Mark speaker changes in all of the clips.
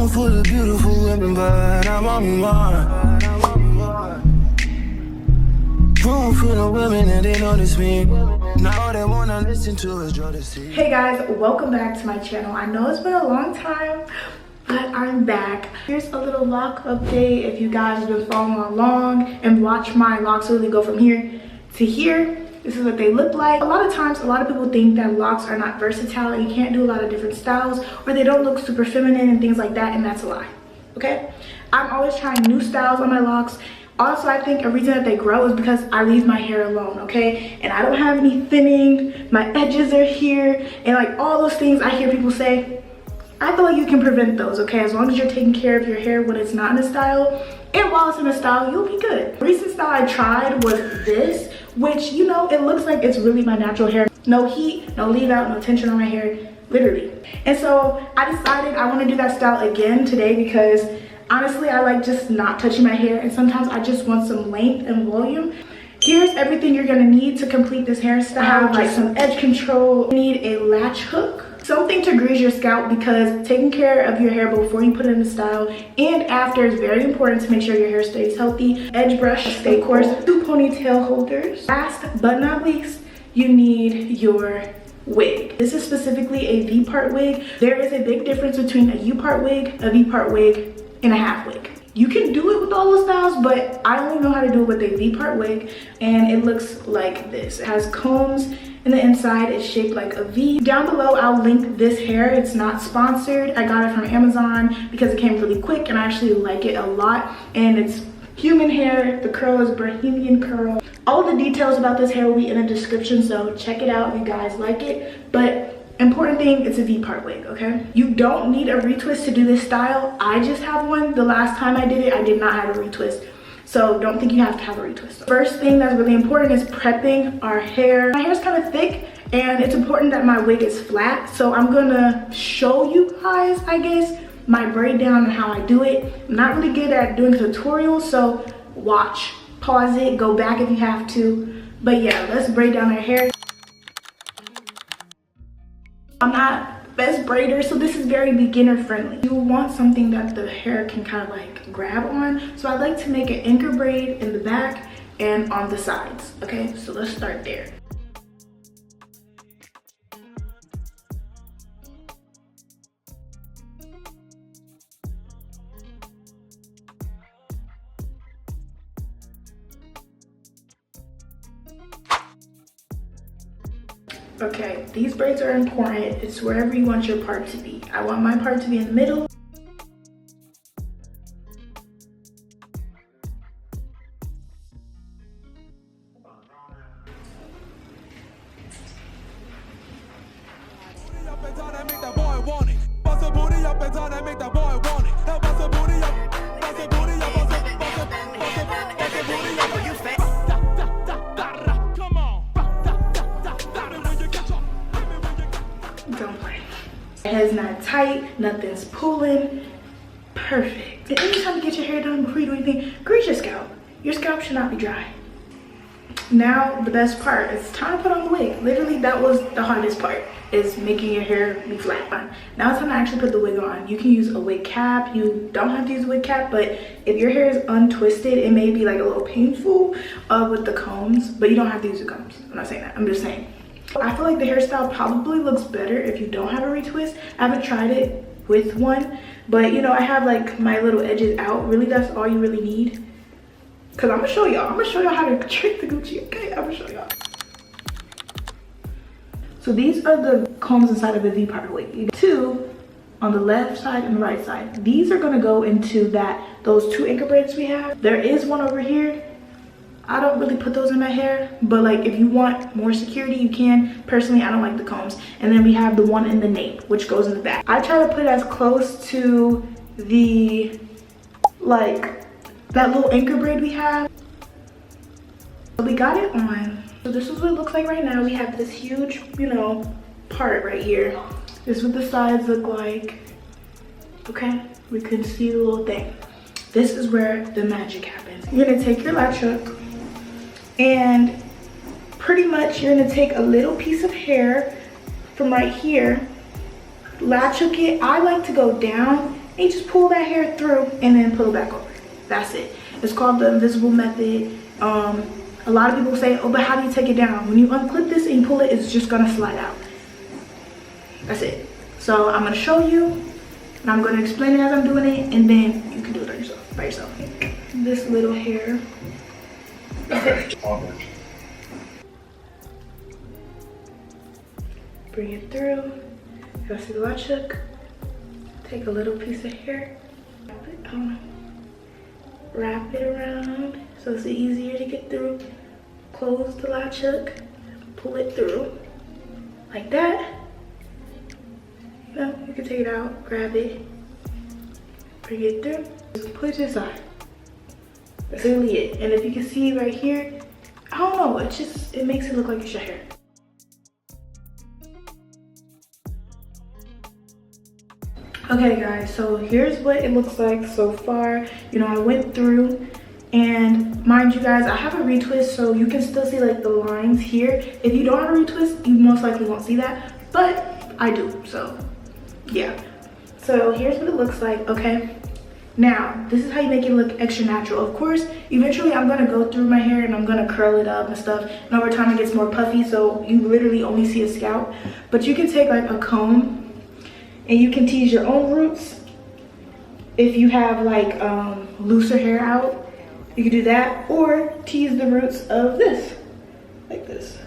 Speaker 1: Room full of beautiful women, but I want me more. Room full of women and they notice me. Now they wanna listen to us, Jodeci.
Speaker 2: Hey guys, welcome back to my channel. I know it's been a long time, but I'm back. Here's a little lock update. If you guys have been following along and watch my locks really go from here to here, this is what they look like. A lot of times, a lot of people think that locks are not versatile and you can't do a lot of different styles, or they don't look super feminine and things like that, and that's a lie, okay? I'm always trying new styles on my locks. Also, I think a reason that they grow is because I leave my hair alone, okay? And I don't have any thinning, my edges are here, and like all those things I hear people say, I feel like you can prevent those, okay? As long as you're taking care of your hair when it's not in a style, and while it's in a style, you'll be good. The recent style I tried was this, which, you know, it looks like it's really my natural hair. No heat, no leave out, no tension on my hair, literally. And so I decided I want to do that style again today because honestly, I like just not touching my hair, and sometimes I just want some length and volume. Here's everything you're gonna need to complete this hairstyle. I have like some edge control. You need a latch hook, something to grease your scalp, because taking care of your hair before you put it in the style and after is very important to make sure your hair stays healthy. Edge brush, stay coarse, 2 ponytail holders. Last but not least, you need your wig. This is specifically a V-part wig. There is a big difference between a U-part wig, a V-part wig, and a half wig. You can do it with all those styles, but I only know how to do it with a V-part wig, and it looks like this. It has combs in the inside. It's shaped like a V. Down below, I'll link this hair. It's not sponsored. I got it from Amazon because it came really quick, and I actually like it a lot. And it's human hair. The curl is Bohemian curl. All the details about this hair will be in the description, so check it out if you guys like it. But important thing, it's a V-part wig, okay? You don't need a retwist to do this style. I just have one. The last time I did it, I did not have a retwist. So don't think you have to have a retwist. First thing that's really important is prepping our hair. My hair's kind of thick, and it's important that my wig is flat. So I'm gonna show you guys, I guess, my braid down and how I do it. I'm not really good at doing tutorials, so watch, pause it, go back if you have to. But yeah, let's braid down our hair. I'm not best braider, so this is very beginner friendly. You want something that the hair can kind of like grab on. So I like to make an anchor braid in the back and on the sides, okay? So let's start there. Okay, these braids are important. It's wherever you want your part to be. I want my part to be in the middle. Don't play. Head's not tight, nothing's pulling. Perfect. And anytime you get your hair done, before you do anything, grease your scalp. Your scalp should not be dry. Now the best part, it's time to put on the wig. Literally, that was the hardest part, is making your hair be flat. Now it's time to actually put the wig on. You can use a wig cap. You don't have to use a wig cap, but if your hair is untwisted, it may be like a little painful with the combs, but you don't have to use the combs. I'm not saying that, I'm just saying. I feel like the hairstyle probably looks better if you don't have a retwist. I haven't tried it with one, but you know, I have like my little edges out. Really, that's all you really need. Cause I'm gonna show y'all how to trick the Gucci, okay? I'm gonna show y'all. So these are the combs inside of a V-part wig. You got 2 on the left side and the right side. These are gonna go into those 2 anchor braids we have. There is one over here. I don't really put those in my hair, but like if you want more security, you can. Personally, I don't like the combs. And then we have the one in the nape, which goes in the back. I try to put it as close to the, like, that little anchor braid we have. So we got it on. So this is what it looks like right now. We have this huge, you know, part right here. This is what the sides look like. Okay, we can see the little thing. This is where the magic happens. You're gonna take your latch hook, and pretty much you're gonna take a little piece of hair from right here, latch hook it. I like to go down and you just pull that hair through and then pull it back over. That's it. It's called the invisible method. A lot of people say, oh, but how do you take it down? When you unclip this and you pull it, it's just gonna slide out. That's it. So I'm gonna show you, and I'm gonna explain it as I'm doing it, and then you can do it on yourself, by yourself. This little hair. Bring it through. Go see the latch hook. Take a little piece of hair. Wrap it around so it's easier to get through. Close the latch hook. Pull it through like that. You know, you can take it out, grab it, bring it through. Just put it aside. That's really it. And if you can see right here, I don't know, it makes it look like it's your hair. Okay guys, so here's what it looks like so far. You know, I went through, and mind you guys, I have a retwist, so you can still see like the lines here. If you don't have a retwist, you most likely won't see that, but I do, so yeah. So here's what it looks like, okay? Now, this is how you make it look extra natural. Of course, eventually I'm gonna go through my hair and I'm gonna curl it up and stuff, and over time it gets more puffy, so you literally only see a scalp. But you can take like a comb and you can tease your own roots. If you have like looser hair out, you can do that, or tease the roots of this, like this.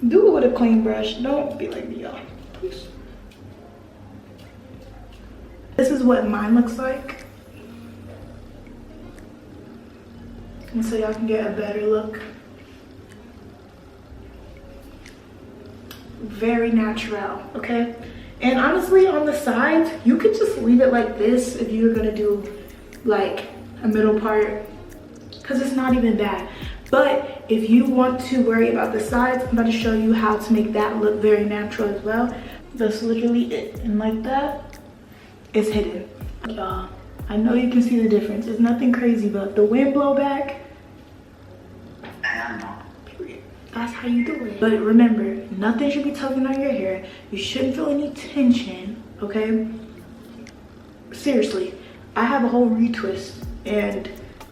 Speaker 2: Do it with a clean brush. Don't be like me, y'all, please. This is what mine looks like. And so y'all can get a better look. Very natural, okay? And honestly, on the sides, you could just leave it like this if you're gonna do like a middle part, because it's not even bad. But if you want to worry about the sides, I'm about to show you how to make that look very natural as well. That's literally it. And like that, it's hidden. Y'all, I know you can see the difference. It's nothing crazy, but the wind blow back, period. That's how you do it. But remember, nothing should be tugging on your hair. You shouldn't feel any tension, okay? Seriously, I have a whole retwist, and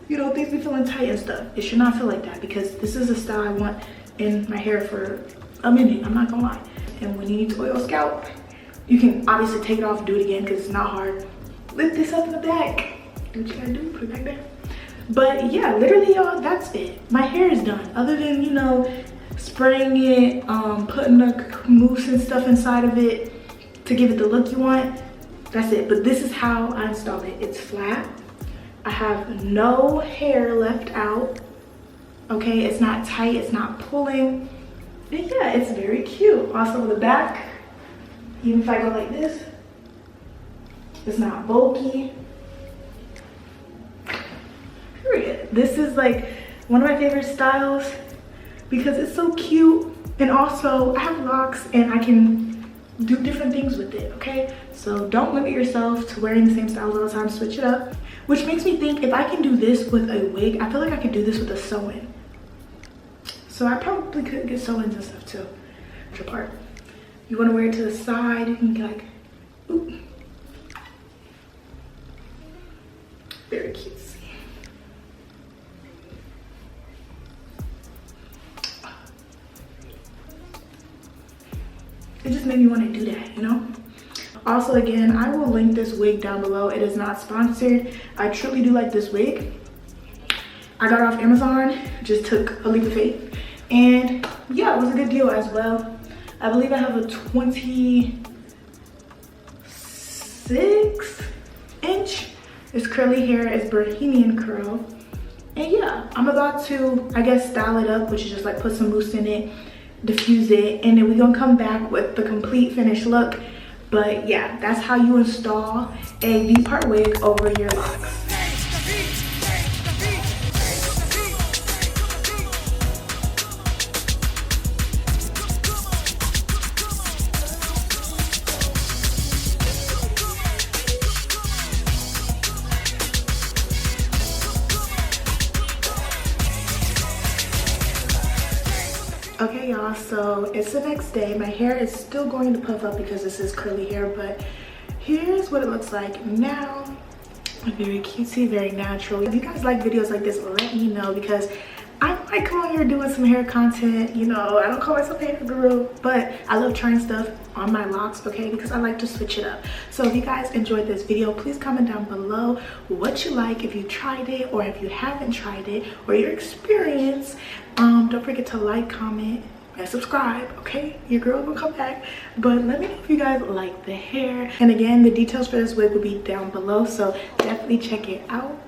Speaker 2: you know, things be feeling tight and stuff. It should not feel like that, because this is the style I want in my hair for a minute, I'm not gonna lie. And when you need to oil scalp, you can obviously take it off and do it again, because it's not hard. Lift this up in the back. Do what you gotta do, put it back there. But yeah, literally y'all, that's it. My hair is done. Other than, you know, spraying it, putting the mousse and stuff inside of it to give it the look you want, that's it. But this is how I installed it. It's flat. I have no hair left out, okay? It's not tight, it's not pulling. And yeah, it's very cute. Also the back, even if I go like this, it's not bulky. Period. This is like one of my favorite styles because it's so cute, and also I have locks and I can do different things with it, okay? So don't limit yourself to wearing the same styles all the time, switch it up. Which makes me think, if I can do this with a wig, I feel like I could do this with a sew-in. So I probably could get sew-ins and stuff too. Which part? You want to wear it to the side, you can get like, ooh. Very cute. It just made me want to do that, you know? Also, again, I will link this wig down below. It is not sponsored. I truly do like this wig. I got it off Amazon, just took a leap of faith. And yeah, it was a good deal as well. I believe I have a 26 inch. It's curly hair, it's Bohemian curl. And yeah, I'm about to, I guess, style it up, which is just like put some mousse in it, diffuse it, and then we're gonna come back with the complete finished look. But yeah, that's how you install a V-part wig over your locks. Okay y'all, y'all, so it's the next day. My hair is still going to puff up because this is curly hair, but here's what it looks like now. Very cutesy, very natural. If you guys like videos like this, let me know, because I might come on here doing some hair content. You know, I don't call myself a hair guru, but I love trying stuff on my locks, okay, because I like to switch it up. So if you guys enjoyed this video, please comment down below what you like, if you tried it or if you haven't tried it, or your experience. Don't forget to like, comment, and subscribe, okay? Your girl will come back. But let me know if you guys like the hair. And again, the details for this wig will be down below, so definitely check it out.